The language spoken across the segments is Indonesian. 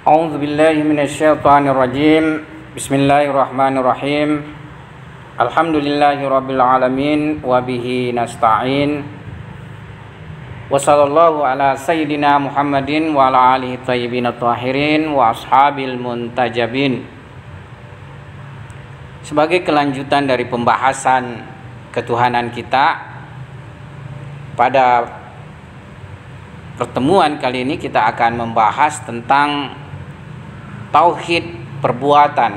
A'udzu billahi minasyaitonir rajim. Bismillahirrahmanirrahim. Alhamdulillahirabbil alamin wa bihi nasta'in. Wa sallallahu ala sayyidina Muhammadin wa ala alihi thayyibin tahirin wa ashabil muntajabin. Sebagai kelanjutan dari pembahasan ketuhanan kita, pada pertemuan kali ini kita akan membahas tentang tauhid perbuatan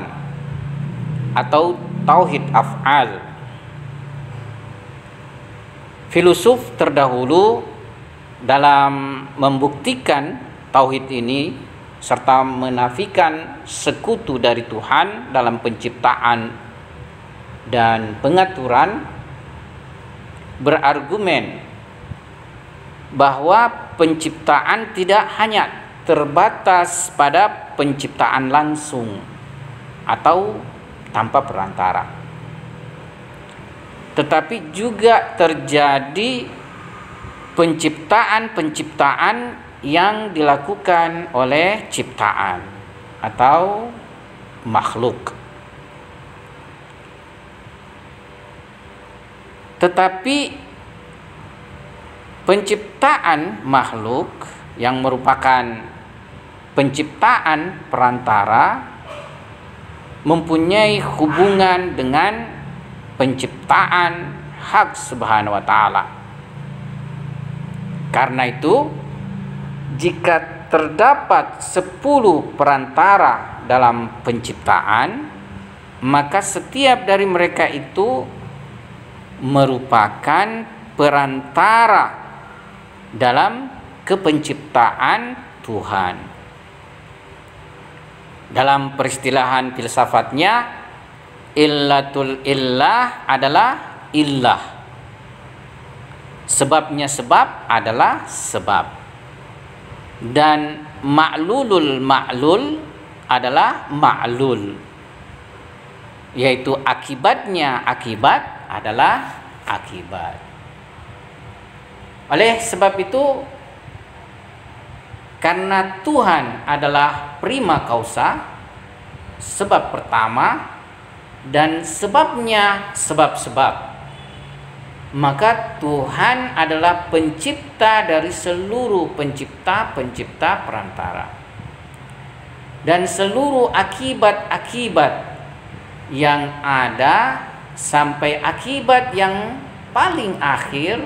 atau tauhid af'al. Filosof terdahulu dalam membuktikan tauhid ini serta menafikan sekutu dari Tuhan dalam penciptaan dan pengaturan berargumen bahwa penciptaan tidak hanya terbatas pada penciptaan langsung atau tanpa perantara, tetapi juga terjadi penciptaan yang dilakukan oleh ciptaan atau makhluk. Tetapi penciptaan makhluk yang merupakan penciptaan perantara mempunyai hubungan dengan penciptaan hak Subhanahu wa ta'ala. Karena itu, jika terdapat 10 perantara dalam penciptaan, maka setiap dari mereka itu merupakan perantara dalam kepenciptaan Tuhan. Dalam peristilahan filsafatnya, illatul illah adalah illah. Sebabnya sebab adalah sebab. Dan ma'lulul ma'lul adalah ma'lul. Yaitu akibatnya akibat adalah akibat. Oleh sebab itu, karena Tuhan adalah prima causa, sebab pertama, dan sebabnya sebab-sebab, maka Tuhan adalah pencipta dari seluruh pencipta-pencipta perantara. Dan seluruh akibat-akibat yang ada sampai akibat yang paling akhir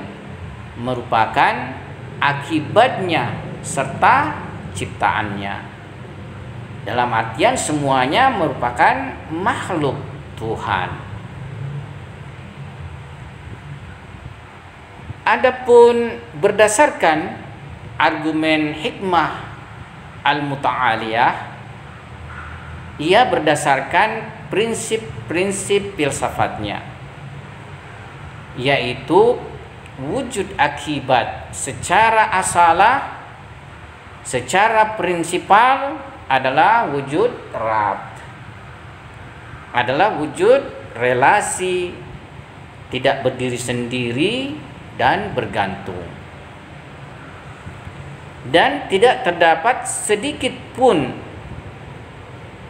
merupakan akibatnya serta ciptaannya. Dalam artian semuanya merupakan makhluk Tuhan. Adapun berdasarkan argumen hikmah al-muta'aliyah, ia berdasarkan prinsip-prinsip filsafatnya, yaitu wujud akibat secara asalah, secara prinsipal adalah wujud rabt, adalah wujud relasi, tidak berdiri sendiri dan bergantung. Dan tidak terdapat sedikit pun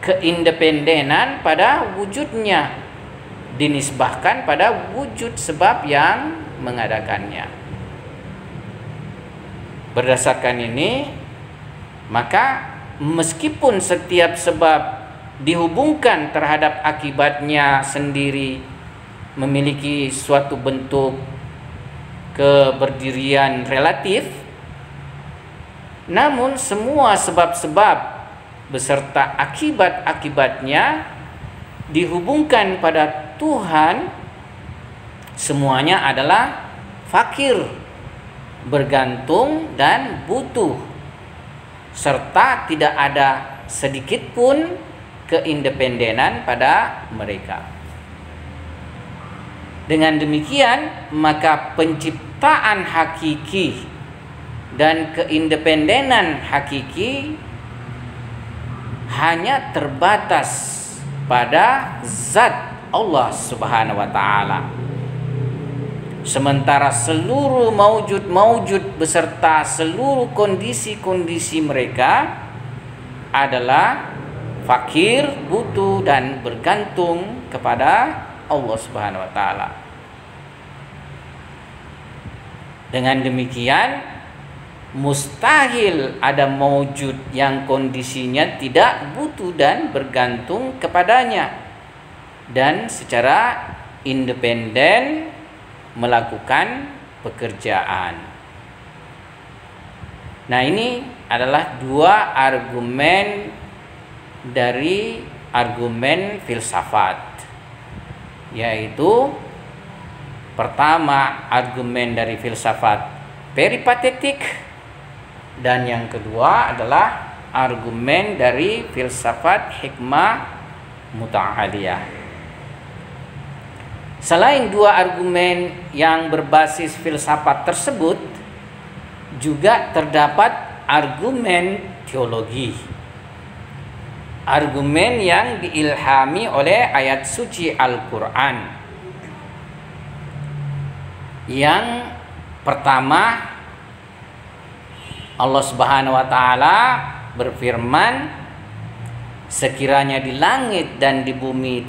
keindependenan pada wujudnya, dinisbahkan pada wujud sebab yang mengadakannya. Berdasarkan ini, maka meskipun setiap sebab dihubungkan terhadap akibatnya sendiri memiliki suatu bentuk keberdirian relatif, namun semua sebab-sebab beserta akibat-akibatnya dihubungkan pada Tuhan, semuanya adalah fakir, bergantung dan butuh, serta tidak ada sedikit pun keindependenan pada mereka. Dengan demikian, maka penciptaan hakiki dan keindependenan hakiki hanya terbatas pada zat Allah Subhanahu wa ta'ala. Sementara seluruh maujud beserta seluruh kondisi-kondisi mereka adalah fakir, butuh dan bergantung kepada Allah Subhanahu wa taala. Dengan demikian mustahil ada maujud yang kondisinya tidak butuh dan bergantung kepadanya dan secara independen melakukan pekerjaan. Nah, ini adalah dua argumen dari argumen filsafat, yaitu pertama argumen dari filsafat peripatetik, dan yang kedua adalah argumen dari filsafat hikmah muta'aliyah. Selain dua argumen yang berbasis filsafat tersebut, juga terdapat argumen teologi. Argumen yang diilhami oleh ayat suci Al-Quran. Yang pertama, Allah Subhanahu wa taala berfirman, sekiranya di langit dan di bumi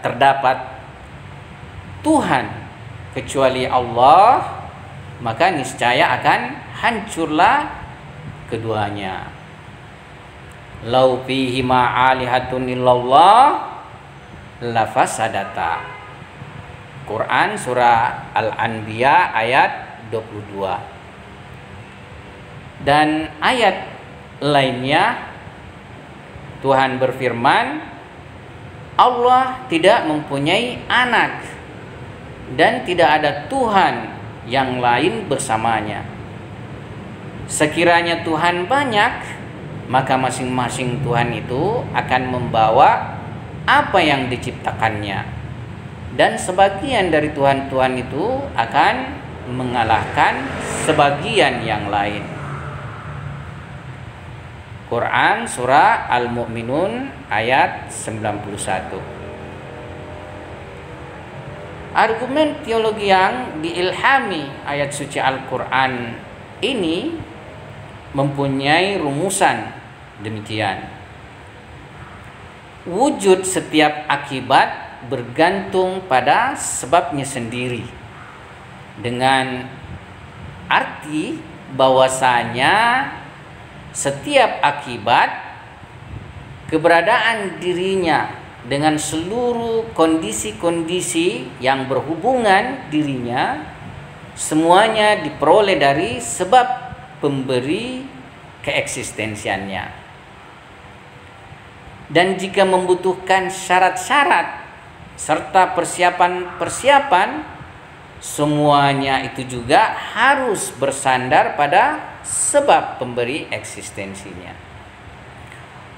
terdapat Tuhan kecuali Allah, maka niscaya akan hancurlah keduanya. Lau fihi ma'alihatun illallah lafasadata. Quran surah Al-Anbiya ayat 22. Dan ayat lainnya Tuhan berfirman, Allah tidak mempunyai anak dan tidak ada Tuhan yang lain bersamanya. Sekiranya Tuhan banyak, maka masing-masing Tuhan itu akan membawa apa yang diciptakannya, dan sebagian dari Tuhan-Tuhan itu akan mengalahkan sebagian yang lain. Quran surah Al-Mu'minun ayat 91. Argumen teologi yang diilhami ayat suci Al-Quran ini mempunyai rumusan demikian. Wujud setiap akibat bergantung pada sebabnya sendiri, dengan arti bahwasanya setiap akibat, keberadaan dirinya dengan seluruh kondisi-kondisi yang berhubungan dirinya, semuanya diperoleh dari sebab pemberi keeksistensiannya. Dan jika membutuhkan syarat-syarat serta persiapan-persiapan, semuanya itu juga harus bersandar pada sebab pemberi eksistensinya.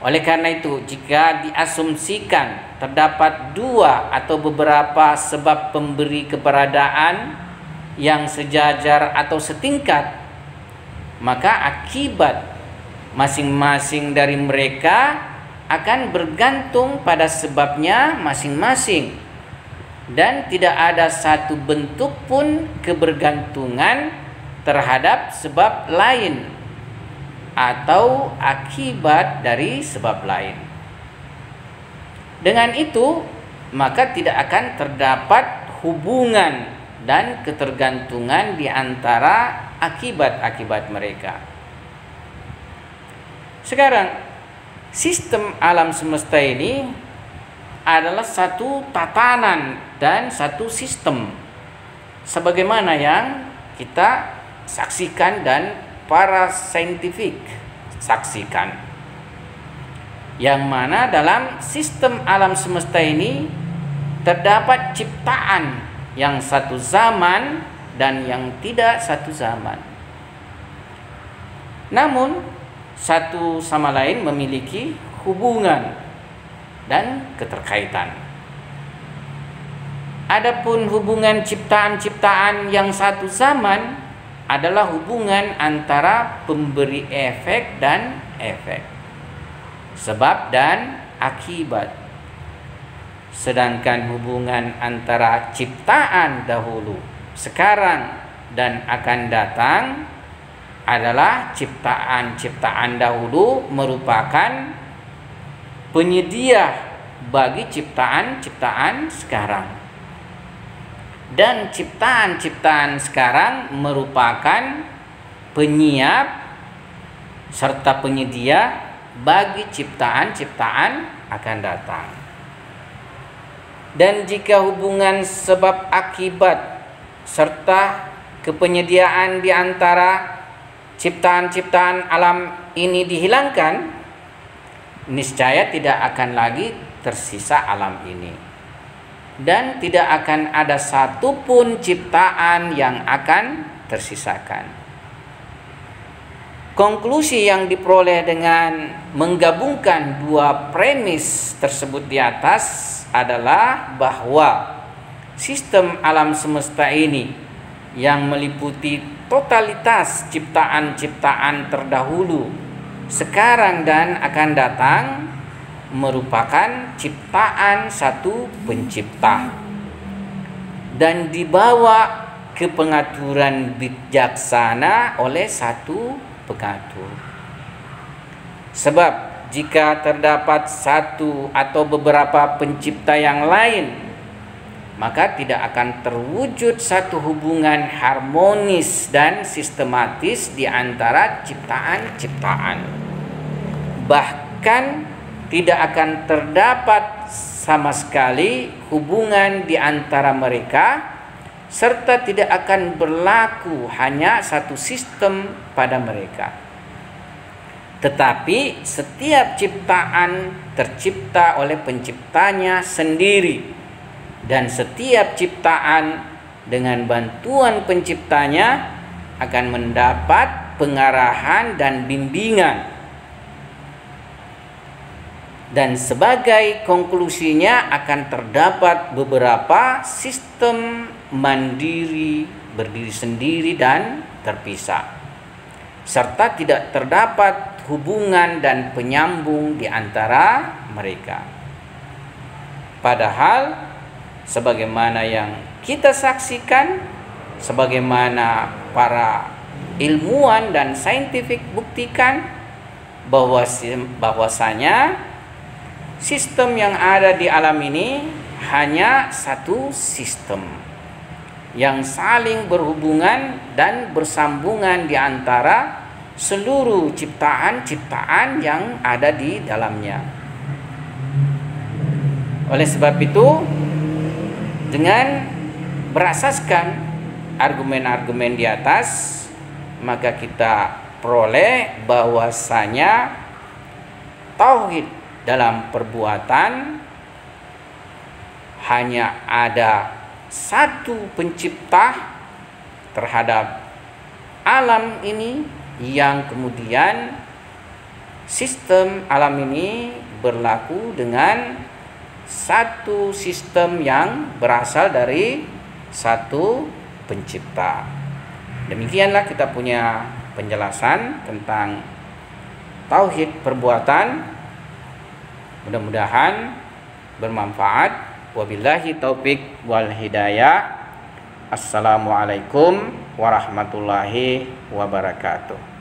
Oleh karena itu, jika diasumsikan terdapat dua atau beberapa sebab pemberi keberadaan yang sejajar atau setingkat, maka akibat masing-masing dari mereka akan bergantung pada sebabnya masing-masing, dan tidak ada satu bentuk pun kebergantungan terhadap sebab lain atau akibat dari sebab lain. Dengan itu, maka tidak akan terdapat hubungan dan ketergantungan di antara akibat-akibat mereka. Sekarang, sistem alam semesta ini adalah satu tatanan dan satu sistem, sebagaimana yang kita saksikan dan para saintifik saksikan, yang mana dalam sistem alam semesta ini terdapat ciptaan yang satu zaman dan yang tidak satu zaman, namun satu sama lain memiliki hubungan dan keterkaitan. Adapun hubungan ciptaan-ciptaan yang satu zaman adalah hubungan antara pemberi efek dan efek, sebab dan akibat. Sedangkan hubungan antara ciptaan dahulu, sekarang dan akan datang adalah ciptaan-ciptaan dahulu merupakan penyedia bagi ciptaan-ciptaan sekarang. Dan ciptaan-ciptaan sekarang merupakan penyiap serta penyedia bagi ciptaan-ciptaan akan datang. Dan jika hubungan sebab akibat serta kepenyediaan di antara ciptaan-ciptaan alam ini dihilangkan, niscaya tidak akan lagi tersisa alam ini, dan tidak akan ada satupun ciptaan yang akan tersisakan. Konklusi yang diperoleh dengan menggabungkan dua premis tersebut di atas adalah bahwa sistem alam semesta ini yang meliputi totalitas ciptaan-ciptaan terdahulu, sekarang dan akan datang, merupakan ciptaan satu pencipta dan dibawa ke pengaturan bijaksana oleh satu pengatur. Sebab jika terdapat satu atau beberapa pencipta yang lain, maka tidak akan terwujud satu hubungan harmonis dan sistematis di antara ciptaan-ciptaan. Bahkan tidak akan terdapat sama sekali hubungan di antara mereka, serta tidak akan berlaku hanya satu sistem pada mereka. Tetapi setiap ciptaan tercipta oleh penciptanya sendiri, dan setiap ciptaan dengan bantuan penciptanya akan mendapat pengarahan dan bimbingan. Dan sebagai konklusinya akan terdapat beberapa sistem mandiri, berdiri sendiri dan terpisah, serta tidak terdapat hubungan dan penyambung di antara mereka. Padahal sebagaimana yang kita saksikan, sebagaimana para ilmuwan dan saintifik buktikan, bahwasanya sistem yang ada di alam ini hanya satu sistem yang saling berhubungan dan bersambungan di antara seluruh ciptaan-ciptaan yang ada di dalamnya. Oleh sebab itu, dengan berasaskan argumen-argumen di atas, maka kita peroleh bahwasanya tauhid dalam perbuatan hanya ada satu pencipta terhadap alam ini, yang kemudian sistem alam ini berlaku dengan satu sistem yang berasal dari satu pencipta. Demikianlah kita punya penjelasan tentang tauhid perbuatan. Mudah-mudahan bermanfaat. Wabillahi taufik wal hidayah. Assalamualaikum warahmatullahi wabarakatuh.